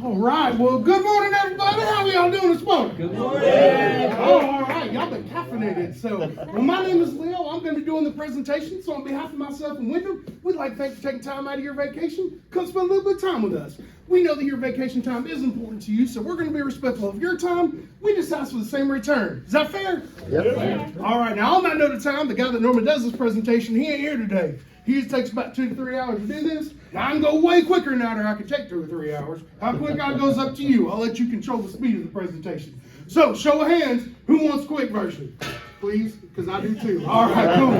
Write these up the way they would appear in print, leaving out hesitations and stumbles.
All right, well, good morning, everybody. How are y'all doing this morning? Good morning. All right, y'all been caffeinated. So, well, my name is Leo. I'm going to be doing the presentation. So, on behalf of myself and Wyndham, we'd like to thank you for taking time out of your vacation. Come spend a little bit of time with us. We know that your vacation time is important to you, so we're going to be respectful of your time. We just ask for the same return. Is that fair? Yep. All right, now on that note of time, the guy that normally does this presentation, he ain't here today. He just takes about 2 to 3 hours to do this. Now, I can go way quicker than that, or I can take 2 or 3 hours. How quick I goes up to you. I'll let you control the speed of the presentation. So, show of hands, who wants quick version? Please, because I do too. All right, cool.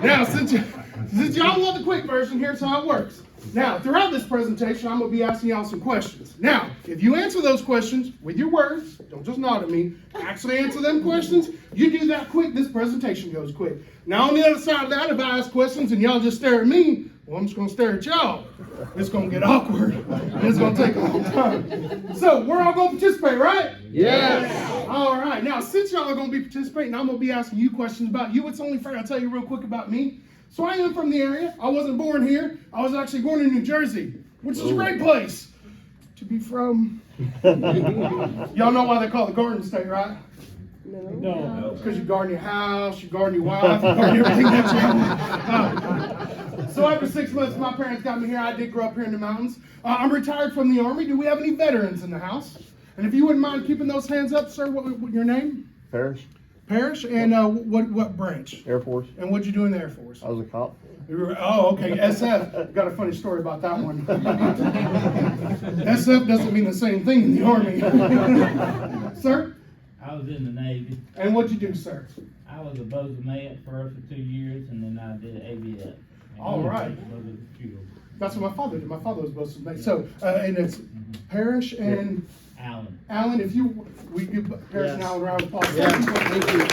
Now, since y'all want the quick version, here's how it works. Now, throughout this presentation, I'm going to be asking y'all some questions. Now, if you answer those questions with your words, don't just nod at me, actually answer them questions, you do that quick, this presentation goes quick. Now, on the other side of that, if I ask questions and y'all just stare at me, well, I'm just going to stare at y'all. It's going to get awkward, and it's going to take a long time. So, we're all going to participate, right? Yes. All right. Now, since y'all are going to be participating, I'm going to be asking you questions about you. It's only fair I tell you real quick about me. So I am from the area. I wasn't born here. I was actually born in New Jersey, which is a great place to be from. Y'all know why they call it the Garden State, right? No. Because you garden your house, you garden your wife, you garden everything that you have. So after 6 months, my parents got me here. I did grow up here in the mountains. I'm retired from the Army. Do we have any veterans in the house? And if you wouldn't mind keeping those hands up, sir, what your name? Parrish, Parrish, and what branch? Air Force. And what'd you do in the Air Force? I was a cop. Oh, okay, SF. Got a funny story about that one. SF doesn't mean the same thing in the Army. Sir? I was in the Navy. And what'd you do, sir? I was a boatswain first for 2 years, and then I did ABF. All right. That's what my father did. My father was both mate. So, and it's Parrish and Allen. Allen. If you, we give Parrish and Allen a round of applause. Thank you.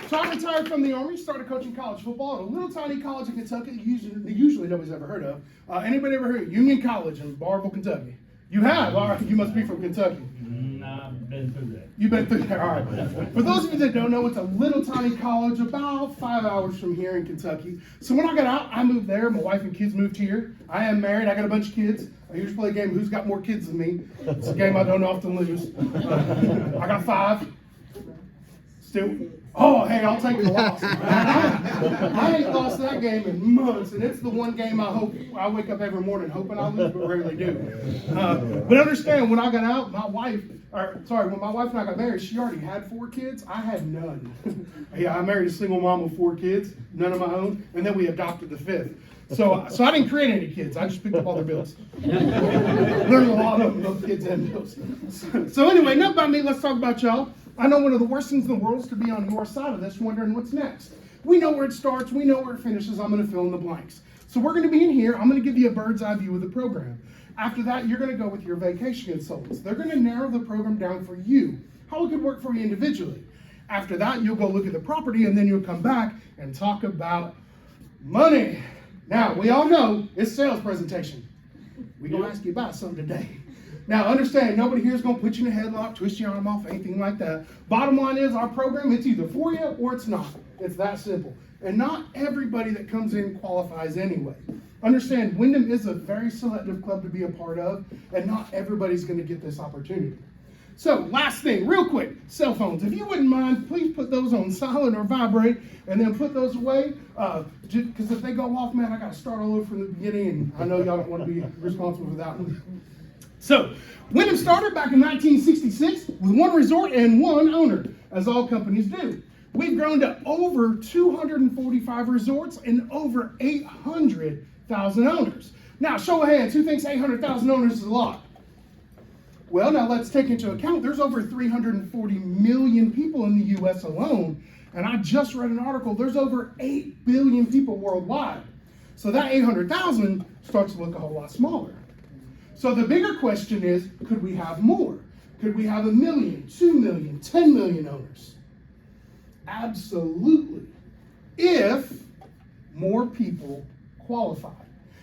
So I retired from the Army, started coaching college football at a little tiny college in Kentucky, usually nobody's ever heard of. Anybody ever heard of Union College in Barville, Kentucky? You have? All right, you must be from Kentucky. No, I've been through that. You've been through there, all right. For those of you that don't know, it's a little tiny college about 5 hours from here in Kentucky. So when I got out, I moved there. My wife and kids moved here. I am married. I got a bunch of kids. I usually play a game, who's got more kids than me. It's a game I don't often lose. I got 5. Still. Oh, hey, I'll take the loss. I ain't lost that game in months, and it's the one game I wake up every morning hoping I'll lose, but rarely do. But understand, when I got out, when my wife and I got married, she already had 4 kids. I had none. Yeah, I married a single mom with 4 kids, none of my own, and then we adopted the 5th. So I didn't create any kids. I just picked up all their bills. There's a lot of them, those kids and bills. So anyway, enough about me. Let's talk about y'all. I know one of the worst things in the world is to be on your side of this, wondering what's next. We know where it starts. We know where it finishes. I'm going to fill in the blanks. So we're going to be in here. I'm going to give you a bird's eye view of the program. After that, you're going to go with your vacation consultants. They're going to narrow the program down for you, how it could work for you individually. After that, you'll go look at the property, and then you'll come back and talk about money. Now, we all know it's sales presentation. We're going to ask you about something today. Now, understand, nobody here is going to put you in a headlock, twist your arm off, anything like that. Bottom line is, our program, it's either for you or it's not. It's that simple. And not everybody that comes in qualifies anyway. Understand, Wyndham is a very selective club to be a part of, and not everybody's going to get this opportunity. So, last thing, real quick, cell phones. If you wouldn't mind, please put those on silent or vibrate, and then put those away. Because if they go off, man, I got to start all over from the beginning, and I know y'all don't want to be responsible for that one. So, Wyndham started back in 1966 with 1 resort and 1 owner, as all companies do. We've grown to over 245 resorts and over 800,000 owners. Now, show of hands, who thinks 800,000 owners is a lot? Well, now let's take into account there's over 340 million people in the U.S. alone, and I just read an article, there's over 8 billion people worldwide. So that 800,000 starts to look a whole lot smaller. So the bigger question is, could we have more? Could we have 1 million, 2 million, 10 million owners? Absolutely. If more people qualify.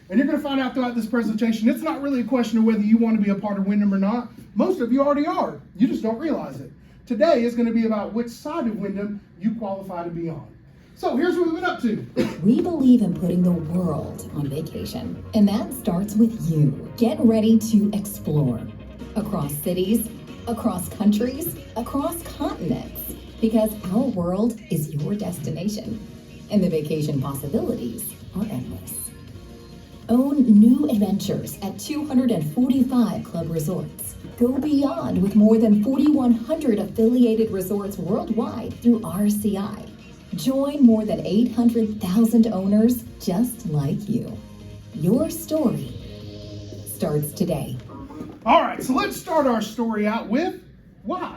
And you're going to find out throughout this presentation, it's not really a question of whether you want to be a part of Wyndham or not. Most of you already are. You just don't realize it. Today is going to be about which side of Wyndham you qualify to be on. So here's what we've been up to. We believe in putting the world on vacation, and that starts with you. Get ready to explore across cities, across countries, across continents, because our world is your destination, and the vacation possibilities are endless. Own new adventures at 245 club resorts. Go beyond with more than 4,100 affiliated resorts worldwide through RCI. Join more than 800,000 owners just like you. Your story starts today. All right, so let's start our story out with why?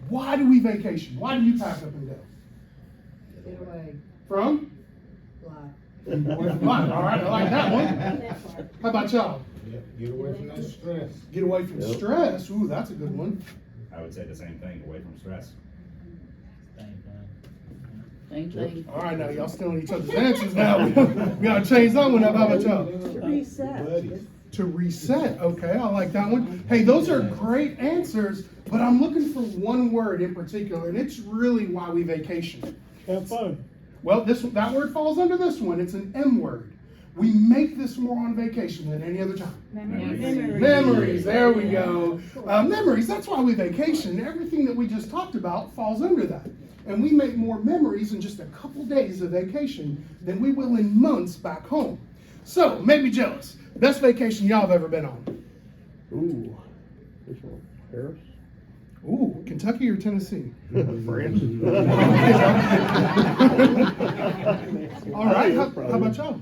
Why do we vacation? Why do you pack up and go? Get away, From? fly. All right, I like that one. How about y'all? Get away from that stress. Get away from stress. Ooh, that's a good one. I would say the same thing, away from stress. Same thing. Same thing. All right, now y'all stealing each other's answers now. We gotta change that one up. How about y'all? Reset. To reset. Okay, I like that one. Hey, those are great answers, but I'm looking for one word in particular, and it's really why we vacation. Have fun. Well, that word falls under this one. It's an M word. We make this more on vacation than any other time. Memories. There we go. Memories. That's why we vacation. Everything that we just talked about falls under that. And we make more memories in just a couple days of vacation than we will in months back home. So, make me jealous. Best vacation y'all have ever been on? Ooh, which one? Paris? Ooh, Kentucky or Tennessee? France. All right. How about y'all?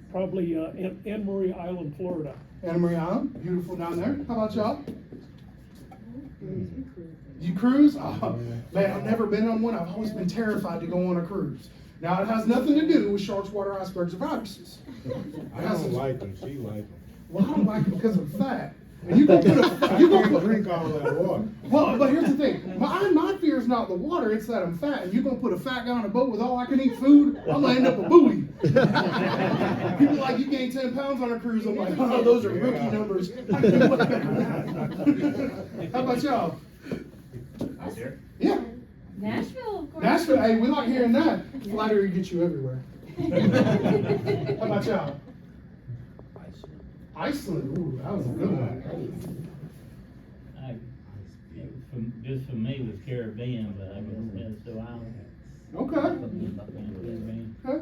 Probably Anne Marie Island, Florida. Anna Maria Island, beautiful down there. How about y'all? You cruise? Oh, man, I've never been on one. I've always been terrified to go on a cruise. Now, it has nothing to do with sharks, water, icebergs, or viruses. I don't like them, she like them. Well, I don't like them because I'm fat. And you gonna put Drink all that water. well, but here's the thing. My fear is not the water, it's that I'm fat. And you're gonna put a fat guy on a boat with all I can eat food, I'm gonna end up a buoy. People like, you gained 10 pounds on a cruise. I'm like, oh, those are rookie numbers. How about y'all? Nice here. Yeah. Nashville, of course. Nashville, hey, we like hearing that. Flattery gets you everywhere. How about y'all? Iceland. Ooh, that was a good one. Just for me, it was Caribbean, but I guess that's still island. Okay. Caribbean. Okay.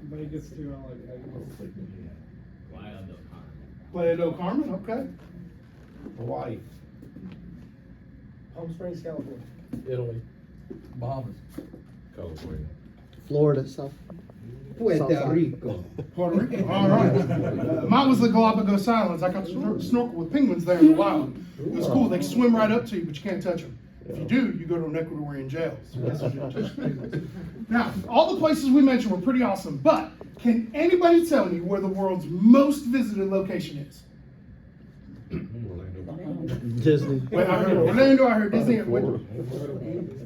Vegas too, I like Vegas. Playa del Carmen. Okay. Hawaii. Palm Springs, California. Italy. Bahamas. California. Florida, South. Puerto Rico. Puerto Rico. All right. Mine was the Galapagos Islands. I got to snorkel with penguins there in the wild. It was cool. They swim right up to you, but you can't touch them. If you do, you go to an Ecuadorian jail. So that's what you don't touch penguins. Now, all the places we mentioned were pretty awesome, but can anybody tell me where the world's most visited location is? Disney. Wait, I heard Orlando, I heard Disney.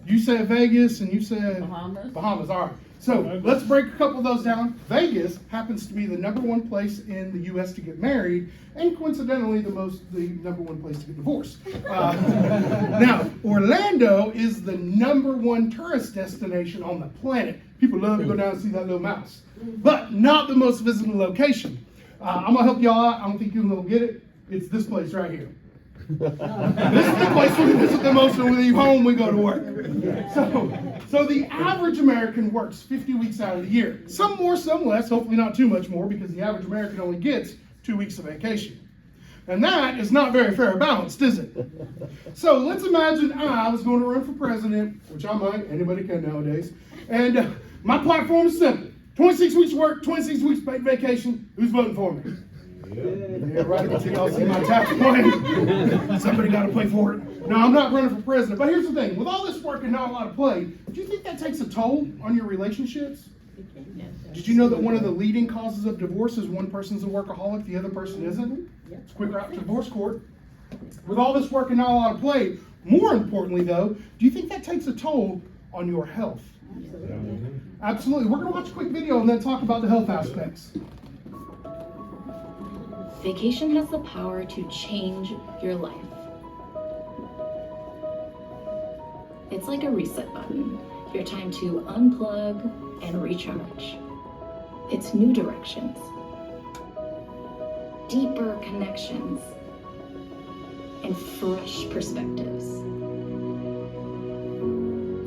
You said Vegas and you said Bahamas. Bahamas. All right. So let's break a couple of those down. Vegas happens to be the #1 place in the U.S. to get married, and coincidentally, the #1 place to get divorced. Now, Orlando is the #1 tourist destination on the planet. People love to go down and see that little mouse, but not the most visited location. I'm gonna help y'all out. I don't think you will get it. It's this place right here. This is the place we visit the most when we leave home, we go to work. So the average American works 50 weeks out of the year. Some more, some less, hopefully not too much more, because the average American only gets 2 weeks of vacation. And that is not very fair balanced, is it? So let's imagine I was going to run for president, which I might, anybody can nowadays, and my platform is simple. 26 weeks work, 26 weeks paid vacation, who's voting for me? Yeah, right. Until y'all see my tax plan. Somebody got to pay for it. No, I'm not running for president. But here's the thing: with all this work and not a lot of play, do you think that takes a toll on your relationships? Did you know that one of the leading causes of divorce is one person's a workaholic, the other person isn't? It's a quick route to divorce court. With all this work and not a lot of play, more importantly, though, do you think that takes a toll on your health? Absolutely. We're going to watch a quick video and then talk about the health aspects. Vacation has the power to change your life. It's like a reset button, your time to unplug and recharge. It's new directions, deeper connections, and fresh perspectives.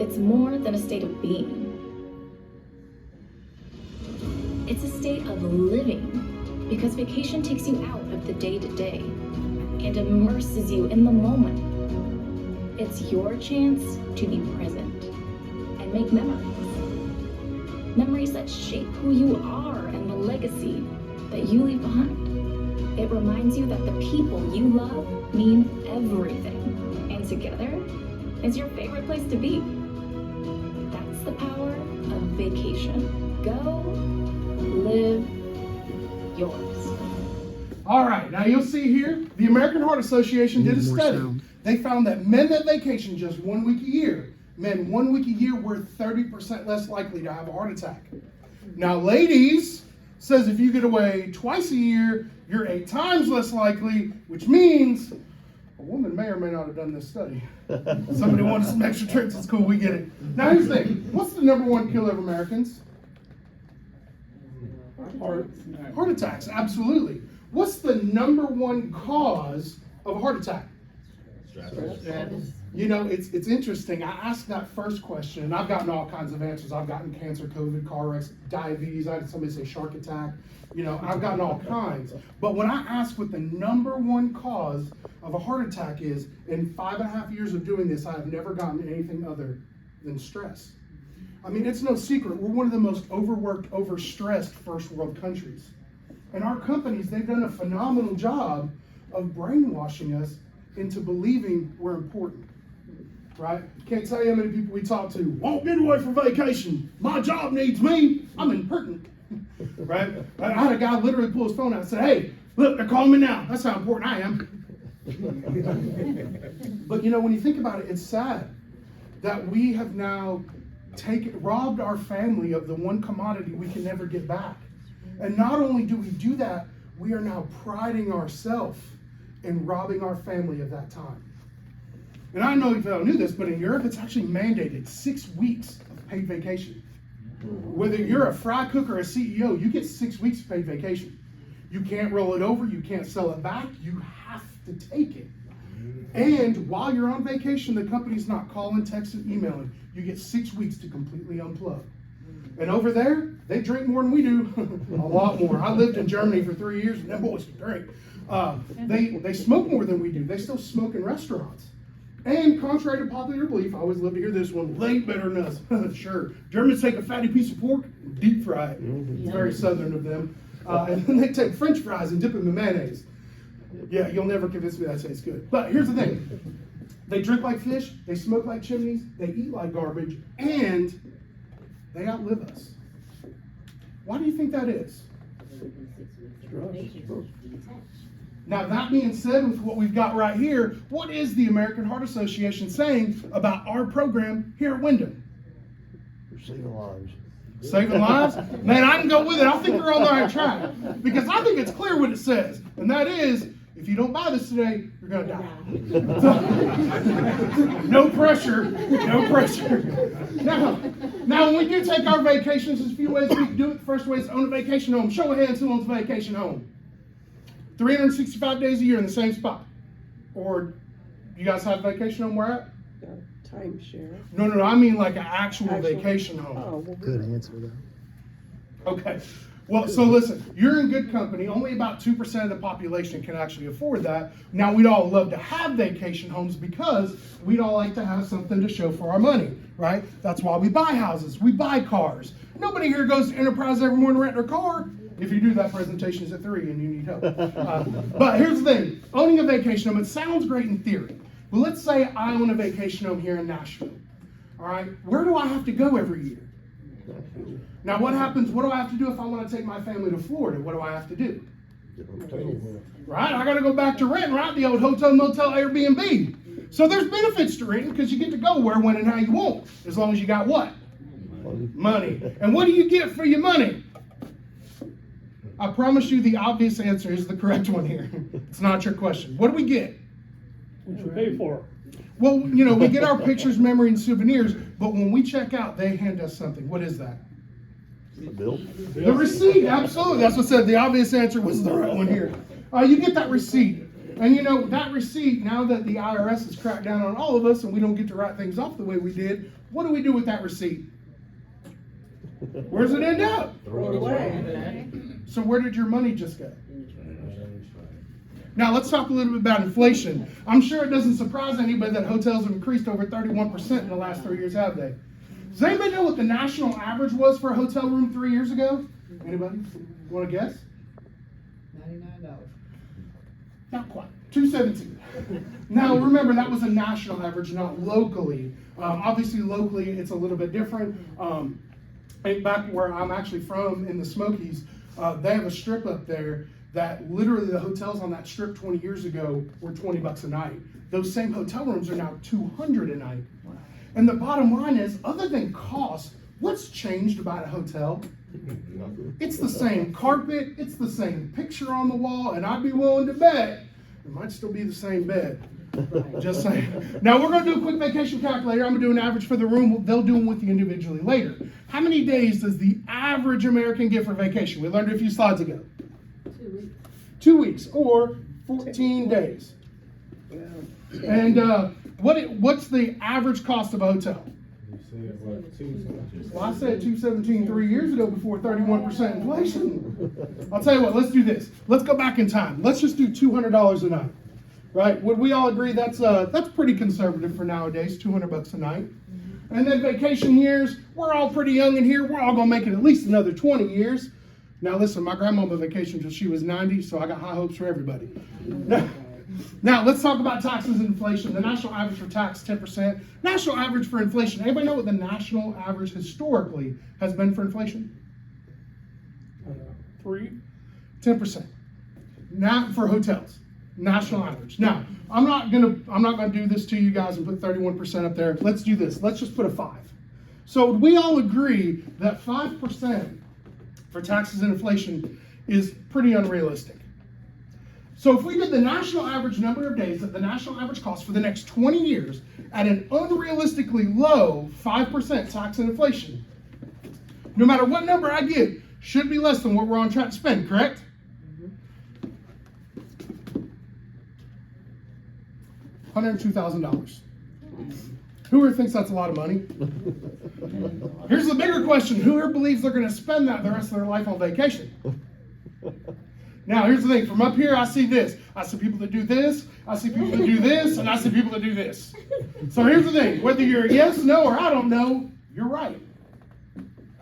It's more than a state of being. It's a state of living, because vacation takes you out of the day-to-day and immerses you in the moment. It's your chance to be present and make memories. Memories that shape who you are and the legacy that you leave behind. It reminds you that the people you love mean everything, and together is your favorite place to be. That's the power of vacation. Go live yours. All right, now you'll see here, the American Heart Association did a study. They found that men that vacation just 1 week a year, men 1 week a year were 30% less likely to have a heart attack. Now, ladies, says if you get away twice a year, you're 8 times less likely, which means a woman may or may not have done this study. Somebody wanted some extra tricks, it's cool, we get it. Now, here's the thing, what's the #1 killer of Americans? Heart attacks, absolutely. What's the #1 cause of a heart attack? Stress. You know, it's interesting. I asked that first question, and I've gotten all kinds of answers. I've gotten cancer, COVID, car wrecks, diabetes. I had somebody say shark attack. You know, I've gotten all kinds. But when I ask what the #1 cause of a heart attack is, in 5.5 years of doing this, I have never gotten anything other than stress. I mean, it's no secret. We're one of the most overworked, overstressed first world countries. And our companies, they've done a phenomenal job of brainwashing us into believing we're important, right? Can't tell you how many people we talk to, won't get away for vacation. My job needs me. I'm important, right? I had a guy literally pull his phone out and say, hey, look, they're calling me now. That's how important I am. But you know, when you think about it, it's sad that we have now robbed our family of the one commodity we can never get back. And not only do we do that, we are now priding ourselves in robbing our family of that time. And I know if you all knew this, but in Europe, it's actually mandated 6 weeks of paid vacation. Whether you're a fry cook or a CEO, you get 6 weeks of paid vacation. You can't roll it over, you can't sell it back, you have to take it. And while you're on vacation, the company's not calling, texting, emailing. You get 6 weeks to completely unplug. And over there, they drink more than we do, a lot more. I lived in Germany for 3 years, and them boys can drink. They smoke more than we do. They still smoke in restaurants. And contrary to popular belief, I always love to hear this one, they ain't better than us. Sure. Germans take a fatty piece of pork and deep fry it. It's very southern of them. And then they take French fries and dip them in mayonnaise. Yeah, you'll never convince me that tastes good. But here's the thing. They drink like fish, they smoke like chimneys, they eat like garbage, and they outlive us. Why do you think that is? Now, that being said, with what we've got right here, what is the American Heart Association saying about our program here at Wyndham? We're saving lives. Saving lives? Man, I can go with it. I think we're on the right track. Because I think it's clear what it says. And that is, if you don't buy this today, you're going to die. No pressure. No pressure. Now, when we do take our vacations, there's a few ways we can do it. The first way is to own a vacation home. Show of hands who owns a vacation home. 365 days a year in the same spot. Or you guys have a vacation home where at? Timeshare. No, I mean like an actual vacation home. Oh, well, Good answer though. Okay. Well, so listen, you're in good company. Only about 2% of the population can actually afford that. Now, we'd all love to have vacation homes because we'd all like to have something to show for our money, right? That's why we buy houses, we buy cars. Nobody here goes to Enterprise every morning to rent their car. If you do, that presentation is at 3 and you need help. But here's the thing, owning a vacation home, it sounds great in theory. But let's say I own a vacation home here in Nashville. All right, where do I have to go every year? Now what happens, what do I have to do if I want to take my family to Florida? What do I have to do? Right, I got to go back to renting, right? The old hotel, motel, Airbnb. So there's benefits to renting because you get to go where, when, and how you want, as long as you got what? Money. And what do you get for your money? I promise you the obvious answer is the correct one here. It's not your question. What do we get? What you pay for? Well, you know, we get our pictures, memory, and souvenirs, but when we check out, they hand us something. What is that? The bill? The receipt, absolutely. That's what I said. The obvious answer was the right one here. You get that receipt. And you know, that receipt, now that the IRS has cracked down on all of us and we don't get to write things off the way we did, what do we do with that receipt? Where does it end up? Throw it away. So where did your money just go? Now let's talk a little bit about inflation. I'm sure it doesn't surprise anybody that hotels have increased over 31% in the last 3 years, have they? Does anybody know what the national average was for a hotel room 3 years ago? Anybody want to guess? $99. Not quite. $217. Now remember, that was a national average, not locally. Obviously locally it's a little bit different. Back where I'm actually from in the Smokies, they have a strip up there that literally the hotels on that strip 20 years ago were $20 a night. Those same hotel rooms are now $200 a night. And the bottom line is, other than cost, what's changed about a hotel? It's the same carpet, it's the same picture on the wall, and I'd be willing to bet it might still be the same bed. Just saying. Now we're going to do a quick vacation calculator. I'm going to do an average for the room. They'll do them with you individually later. How many days does the average American get for vacation? We learned it a few slides ago. 2 weeks. 2 weeks or 14 days. And what's the average cost of a hotel? Well, I said 217 3 years ago before 31% inflation. I'll tell you what, let's do this. Let's go back in time. Let's just do $200 a night. Right? Would we all agree that's pretty conservative for nowadays, $200 a night? And then vacation years, we're all pretty young in here. We're all gonna make it at least another 20 years. Now listen, my grandmama vacationed until she was 90, so I got high hopes for everybody. Now let's talk about taxes and inflation. The national average for tax, 10%. National average for inflation. Anybody know what the national average historically has been for inflation? 10%. Not for hotels. National average. Now, I'm not gonna do this to you guys and put 31% up there. Let's do this. Let's just put a 5. So we all agree that 5% for taxes and inflation is pretty unrealistic. So if we did the national average number of days that the national average cost for the next 20 years at an unrealistically low 5% tax and inflation, no matter what number I give, should be less than what we're on track to spend, correct? $102,000. Who here thinks that's a lot of money? Here's the bigger question. Who here believes they're going to spend that the rest of their life on vacation? Now, here's the thing. From up here, I see this. I see people that do this. I see people that do this. And I see people that do this. So here's the thing. Whether you're a yes, no, or I don't know, you're right.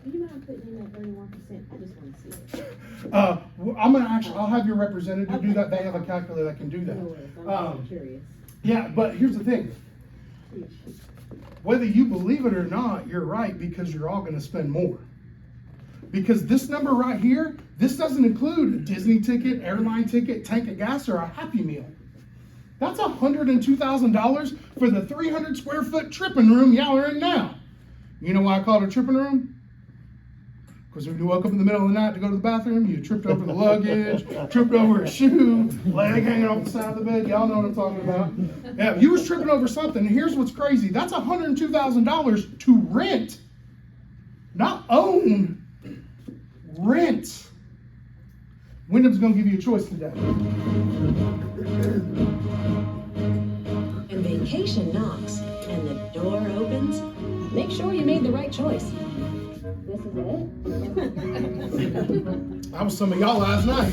You mind putting in that 31%? I just want to see it. I'll have your representative do that. They have a calculator that can do No worries, I'm that. just curious. Yeah, but here's the thing. Whether you believe it or not, you're right, because you're all going to spend more. Because this number right here, this doesn't include a Disney ticket, airline ticket, tank of gas, or a Happy Meal. That's $102,000 for the 300 square foot tripping room y'all are in now. You know why I call it a tripping room? Because when you woke up in the middle of the night to go to the bathroom, you tripped over the luggage, tripped over a shoe, leg hanging off the side of the bed. Y'all know what I'm talking about. Yeah, you was tripping over something. And here's what's crazy. That's $102,000 to rent, not own. Rent. Wyndham's going to give you a choice today. And vacation knocks and the door opens. Make sure you made the right choice. This is it? That was some of y'all last night.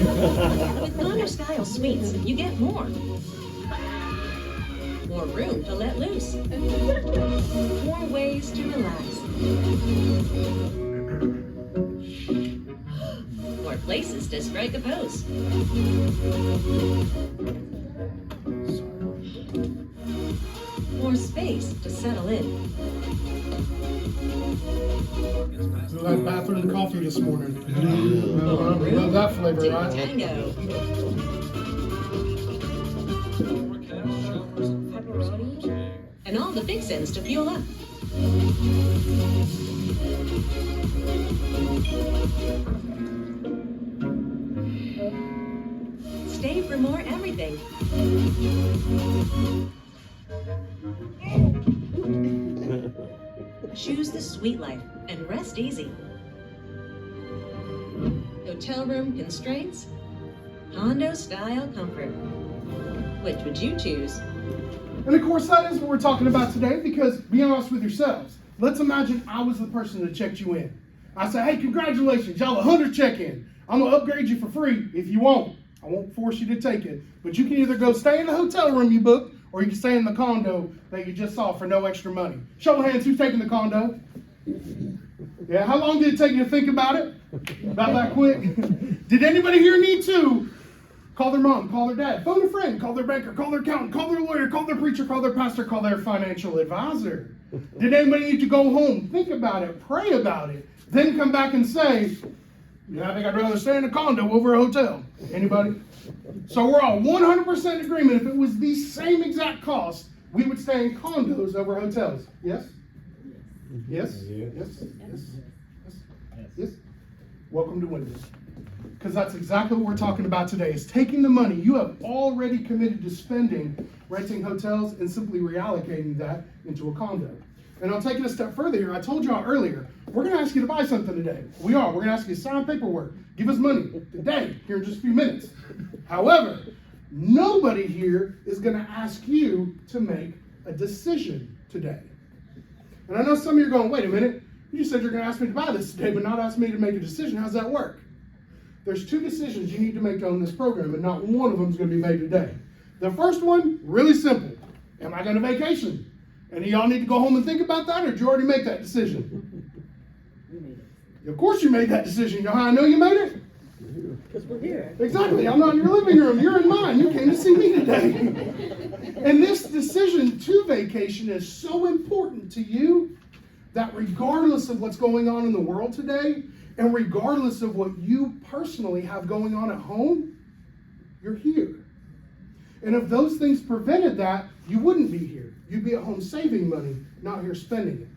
With Connor Style Suites, you get more. More room to let loose. More ways to relax. More places to strike a pose. More space to settle in. You like bathroom coffee this morning? Love that flavor, To right? tango. Pepperoni. And all the fixins to fuel up. stay for more everything. Choose the sweet life and rest easy. Hotel room constraints, condo style comfort. Which would you choose? And of course, that is what we're talking about today, because be honest with yourselves. Let's imagine I was the person that checked you in. I say, hey, congratulations, y'all 100 check-in. I'm gonna upgrade you for free if you want. I won't force you to take it, but you can either go stay in the hotel room you booked, or you can stay in the condo that you just saw for no extra money. Show of hands, who's taking the condo? Yeah, how long did it take you to think about it? About that quick? Did anybody here need to call their mom, call their dad, phone a friend, call their banker, call their accountant, call their lawyer, call their preacher, call their pastor, call their financial advisor? Did anybody need to go home, think about it, pray about it, then come back and say, yeah, I think I'd rather stay in a condo over a hotel? Anybody? So we're all 100% in agreement. If it was the same exact cost, we would stay in condos over hotels. Yes? Yes? Yes. Yes? Yes? Yes? Yes? Welcome to Windows. Because that's exactly what we're talking about today, is taking the money you have already committed to spending renting hotels and simply reallocating that into a condo. And I'll take it a step further here. I told y'all earlier, we're going to ask you to buy something today. We are. We're going to ask you to sign paperwork. Give us money today, here in just a few minutes. However, nobody here is going to ask you to make a decision today. And I know some of you are going, wait a minute, you just said you're going to ask me to buy this today, but not ask me to make a decision. How's that work? There's 2 decisions you need to make on this program, and not one of them is going to be made today. The first one, really simple. Am I going to vacation? And y'all need to go home and think about that, or did you already make that decision? Of course you made that decision. You know how I know you made it? Because we're here. Exactly. I'm not in your living room. You're in mine. You came to see me today. And this decision to vacation is so important to you that regardless of what's going on in the world today, and regardless of what you personally have going on at home, you're here. And if those things prevented that, you wouldn't be here. You'd be at home saving money, not here spending it.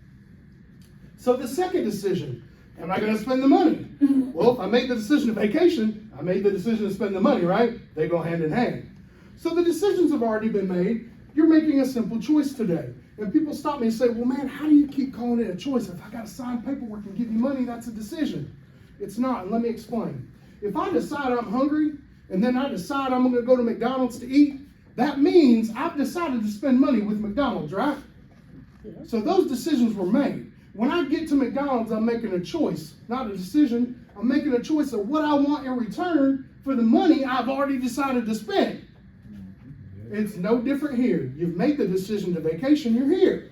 So the second decision, am I going to spend the money? Well, if I made the decision to vacation, I made the decision to spend the money, right? They go hand in hand. So the decisions have already been made. You're making a simple choice today. And people stop me and say, well, man, how do you keep calling it a choice? If I got to sign paperwork and give you money, that's a decision. It's not, and let me explain. If I decide I'm hungry, and then I decide I'm going to go to McDonald's to eat, that means I've decided to spend money with McDonald's, right? So those decisions were made. When I get to McDonald's, I'm making a choice, not a decision. I'm making a choice of what I want in return for the money I've already decided to spend. It's no different here. You've made the decision to vacation, you're here.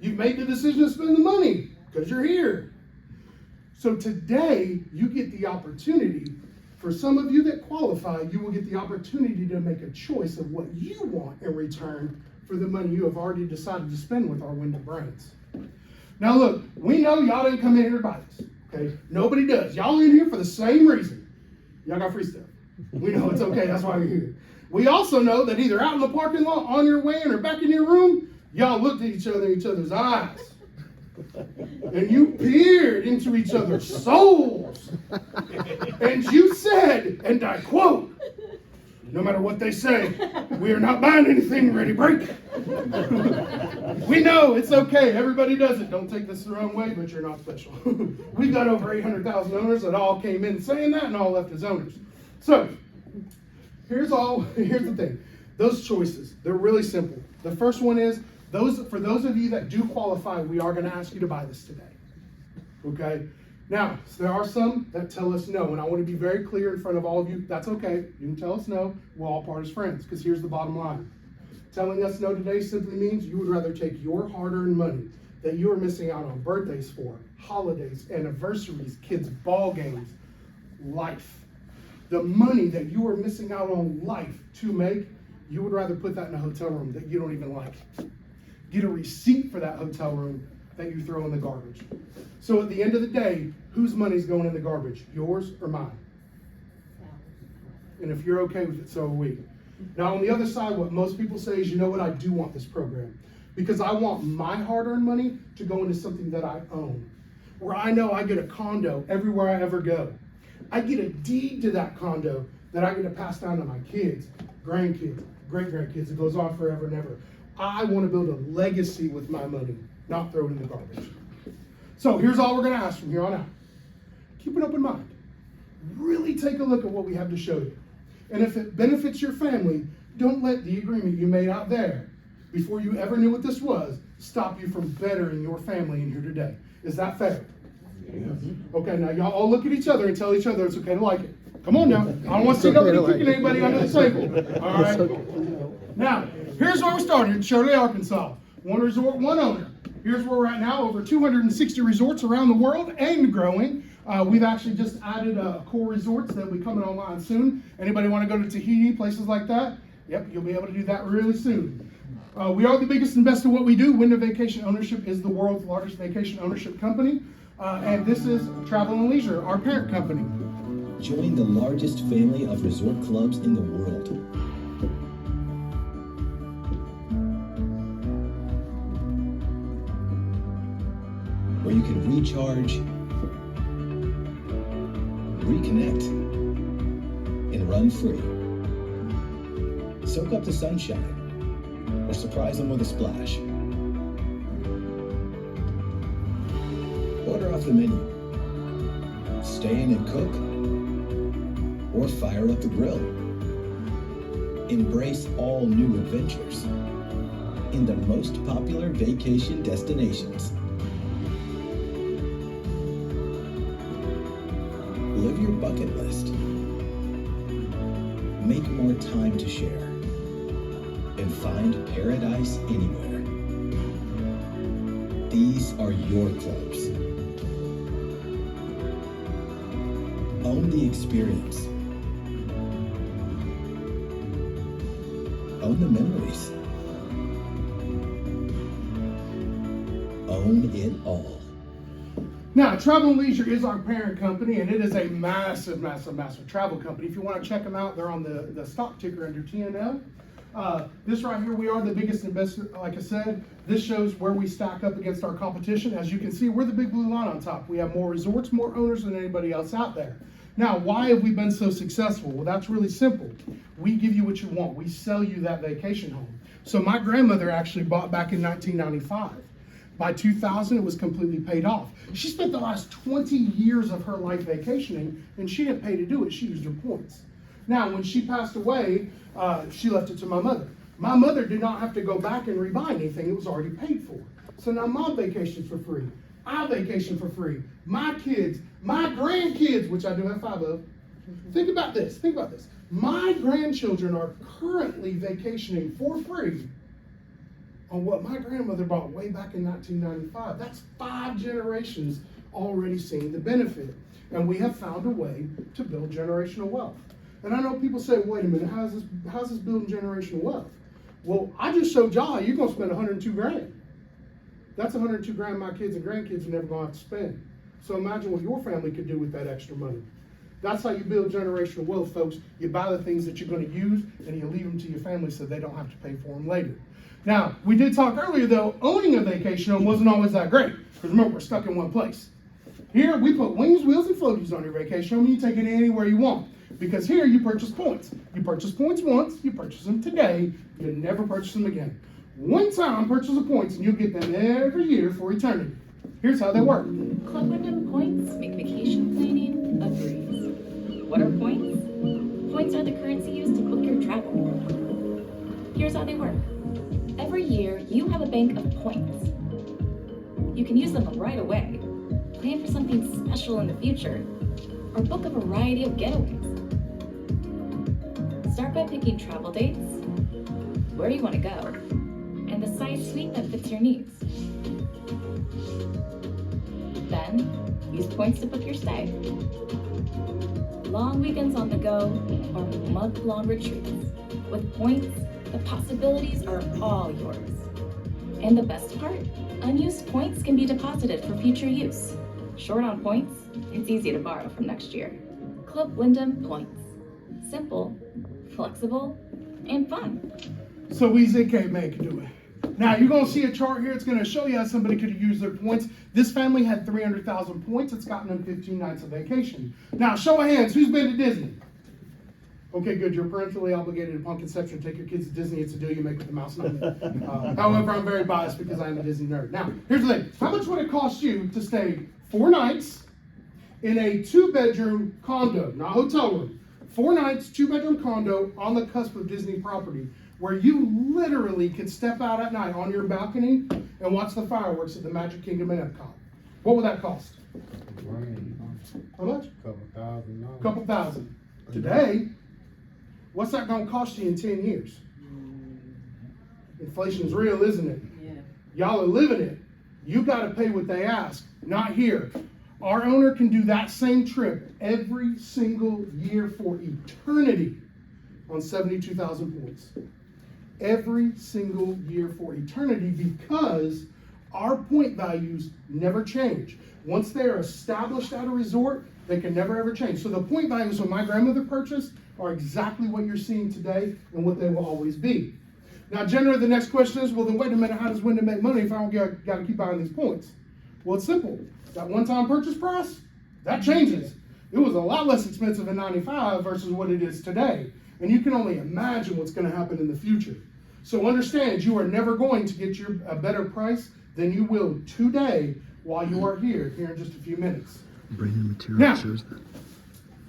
You've made the decision to spend the money because you're here. So today, you get the opportunity. For some of you that qualify, you will get the opportunity to make a choice of what you want in return for the money you have already decided to spend with our Window Brands. Now look, we know y'all didn't come in here to buy this, okay? Nobody does. Y'all in here for the same reason. Y'all got free stuff. We know it's okay, that's why you're here. We also know that either out in the parking lot, on your way in, or back in your room, y'all looked at each other in each other's eyes. And you peered into each other's souls. And you said, and I quote, no matter what they say, we are not buying anything, ready, break. We know it's okay. Everybody does it. Don't take this the wrong way, but you're not special. We've got over 800,000 owners that all came in saying that and all left as owners. So here's the thing. Those choices, they're really simple. The first one is, for those of you that do qualify, we are going to ask you to buy this today. Okay? Now, there are some that tell us no, and I want to be very clear in front of all of you. That's okay. You can tell us no. We'll all part as friends, because here's the bottom line. Telling us no today simply means you would rather take your hard-earned money that you are missing out on birthdays for, holidays, anniversaries, kids' ball games, life. The money that you are missing out on life to make, you would rather put that in a hotel room that you don't even like. Get a receipt for that hotel room that you throw in the garbage. So at the end of the day, whose money's going in the garbage? Yours or mine? And if you're okay with it, so are we. Now on the other side, what most people say is, you know what, I do want this program. Because I want my hard-earned money to go into something that I own. Where I know I get a condo everywhere I ever go. I get a deed to that condo that I get to pass down to my kids, grandkids, great-grandkids. It goes on forever and ever. I want to build a legacy with my money, not throw it in the garbage. So here's all we're going to ask from here on out. Keep an open mind. Really take a look at what we have to show you. And if it benefits your family, don't let the agreement you made out there before you ever knew what this was stop you from bettering your family in here today. Is that fair? Yes. Okay, now y'all all look at each other and tell each other it's okay to like it. Come on now. I don't want to see nobody kicking anybody under the table. All right? Now, here's where we started in Shirley, Arkansas. One resort, one owner. Here's where we're at now, over 260 resorts around the world and growing. We've actually just added core resorts that'll be coming online soon. Anybody want to go to Tahiti, places like that? Yep, you'll be able to do that really soon. We are the biggest and best at what we do. Wyndham Vacation Ownership is the world's largest vacation ownership company. And this is Travel and Leisure, our parent company. Join the largest family of resort clubs in the world. Where you can recharge, reconnect, and run free. Soak up the sunshine, or surprise them with a splash. Order off the menu. Stay in and cook, or fire up the grill. Embrace all new adventures in the most popular vacation destinations. Live your bucket list. Make more time to share. And find paradise anywhere. These are your clubs. Own the experience. Own the memories. Own it all. Now, Travel and Leisure is our parent company, and it is a massive, massive, massive travel company. If you want to check them out, they're on the stock ticker under TNL. This right here, we are the biggest and best, like I said. This shows where we stack up against our competition. As you can see, we're the big blue line on top. We have more resorts, more owners than anybody else out there. Now, why have we been so successful? Well, that's really simple. We give you what you want. We sell you that vacation home. So my grandmother actually bought back in 1995. By 2000, it was completely paid off. She spent the last 20 years of her life vacationing, and she didn't pay to do it. She used her points. Now, when she passed away, she left it to my mother. My mother did not have to go back and rebuy anything. It was already paid for. So now Mom vacations for free. I vacation for free. My kids, my grandkids, which I do have 5 of. Think about this. Think about this. My grandchildren are currently vacationing for free on what my grandmother bought way back in 1995. That's 5 generations already seeing the benefit. And we have found a way to build generational wealth. And I know people say, wait a minute, how's this building generational wealth? Well, I just showed y'all you're gonna spend 102 grand. That's 102 grand my kids and grandkids are never gonna have to spend. So imagine what your family could do with that extra money. That's how you build generational wealth, folks. You buy the things that you're gonna use and you leave them to your family so they don't have to pay for them later. Now, we did talk earlier though, owning a vacation home wasn't always that great. Because remember, we're stuck in one place. Here, we put wings, wheels, and floaties on your vacation home and you take it anywhere you want. Because here, you purchase points. You purchase points once, you purchase them today, you never purchase them again. One time, purchase the points and you'll get them every year for eternity. Here's how they work. Club Wyndham points make vacation planning a breeze. What are points? Points are the currency used to book your travel. Here's how they work. Every year, you have a bank of points. You can use them right away, plan for something special in the future, or book a variety of getaways. Start by picking travel dates, where you want to go, and the size suite that fits your needs. Then, use points to book your stay. Long weekends on the go, or month-long retreats. With points, the possibilities are all yours. And the best part? Unused points can be deposited for future use. Short on points? It's easy to borrow from next year. Club Wyndham Points. Simple, flexible, and fun. So easy, caveman can do it. Now, you're going to see a chart here. It's going to show you how somebody could use their points. This family had 300,000 points. It's gotten them 15 nights of vacation. Now, show of hands, who's been to Disney? Okay, good. You're parentally obligated upon conception to take your kids to Disney. It's a deal you make with the mouse, not me. However, I'm very biased because I am a Disney nerd. Now, here's the thing. How much would it cost you to stay 4 nights in a 2-bedroom condo, not hotel room? 4 nights, 2-bedroom condo on the cusp of Disney property, where you literally could step out at night on your balcony and watch the fireworks at the Magic Kingdom in Epcot. What would that cost? How much? Couple thousand. Today, what's that gonna cost you in 10 years? Inflation's real, isn't it? Yeah. Y'all are living it. You gotta pay what they ask, not here. Our owner can do that same trip every single year for eternity on 72,000 points. Every single year for eternity, because our point values never change. Once they are established at a resort, they can never ever change. So the point values when my grandmother purchased are exactly what you're seeing today and what they will always be. Now, generally, the next question is, well, then wait a minute, how does Wyndham make money if I don't got to keep buying these points? Well, it's simple. That one-time purchase price, that changes. It was a lot less expensive in '95 versus what it is today. And you can only imagine what's going to happen in the future. So understand, you are never going to get a better price than you will today while you are here in just a few minutes. Brandon material Now, shows that.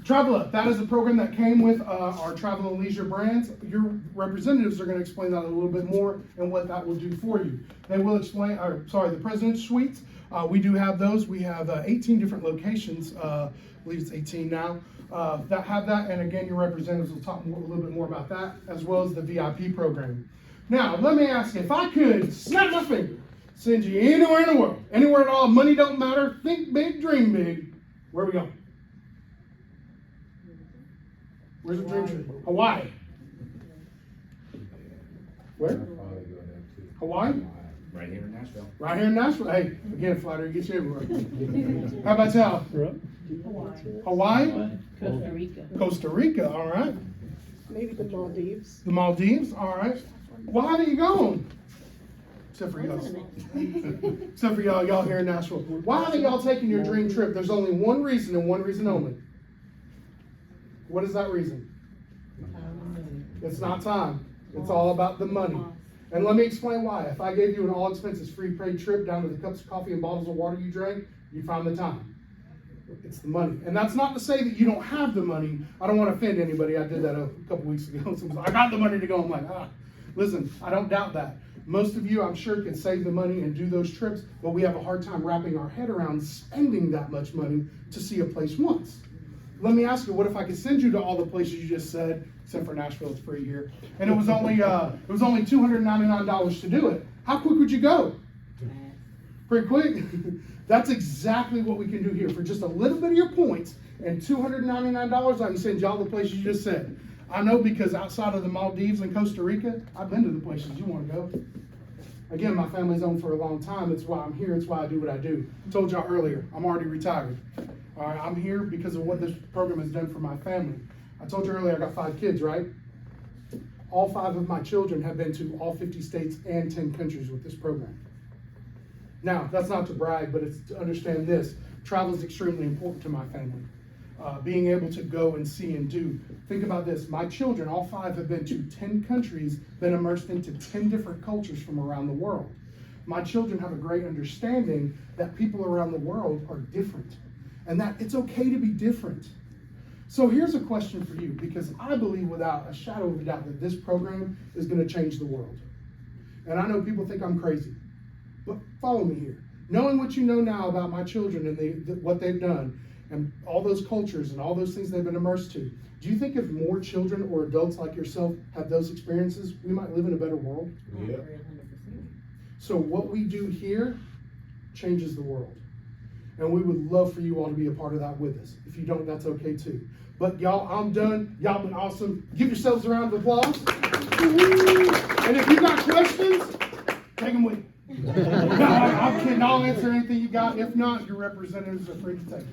Travel Up, that is a program that came with our travel and leisure brands. Your representatives are going to explain that a little bit more and what that will do for you. They will explain, the President's Suites. We do have those. We have 18 different locations, I believe it's 18 now, that have that. And again, your representatives will talk a little bit more about that, as well as the VIP program. Now, let me ask you, if I could snap my finger, send you anywhere in the world, anywhere at all, money don't matter, think big, dream big, where are we going? Where's the dream trip? Hawaii. Where? Hawaii? Right here in Nashville. Right here in Nashville. Hey, again, flattery gets you everywhere. How about y'all? Hawaii? Costa Rica. Costa Rica, all right. Maybe the Maldives. The Maldives, all right. Why haven't you gone? Except for y'all. Except for y'all here in Nashville. Why haven't y'all taken your dream trip? There's only one reason and one reason only. What is that reason? It's not time. It's all about the money. And let me explain why. If I gave you an all expenses free paid trip down to the cups of coffee and bottles of water you drank, you'd find the time. It's the money. And that's not to say that you don't have the money. I don't want to offend anybody. I did that a couple weeks ago. Someone was, I got the money to go. I'm like, listen, I don't doubt that. Most of you, I'm sure, can save the money and do those trips, but we have a hard time wrapping our head around spending that much money to see a place once. Let me ask you, what if I could send you to all the places you just said, except for Nashville, it's free here, and it was only $299 to do it? How quick would you go? Pretty quick. That's exactly what we can do here. For just a little bit of your points and $299, I can send you all the places you just said. I know, because outside of the Maldives and Costa Rica, I've been to the places you want to go. Again, my family's owned for a long time. It's why I'm here. It's why I do what I do. I told y'all earlier, I'm already retired. All right, I'm here because of what this program has done for my family. I told you earlier I got 5 kids, right? All 5 of my children have been to all 50 states and 10 countries with this program. Now, that's not to brag, but it's to understand this. Travel is extremely important to my family. Being able to go and see and do. Think about this. My children, all 5, have been to 10 countries, been immersed into 10 different cultures from around the world. My children have a great understanding that people around the world are different, and that it's okay to be different. So here's a question for you, because I believe without a shadow of a doubt that this program is going to change the world. And I know people think I'm crazy, but follow me here. Knowing what you know now about my children and what they've done, and all those cultures and all those things they've been immersed to, do you think if more children or adults like yourself have those experiences, we might live in a better world? Yeah. So what we do here changes the world. And we would love for you all to be a part of that with us. If you don't, that's okay too. But y'all, I'm done. Y'all been awesome. Give yourselves a round of applause. And if you got questions, take them with you. No, I'm kidding. I'll answer anything you got. If not, your representatives are free to take it.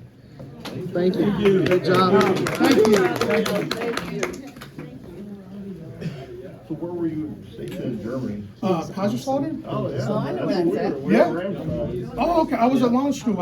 Thank you. Good job. Thank you. So where were you stationed in Germany? Kaiserslautern? Oh, yeah. Oh, I know where that's at. Yeah. Oh, okay. I was at launch school.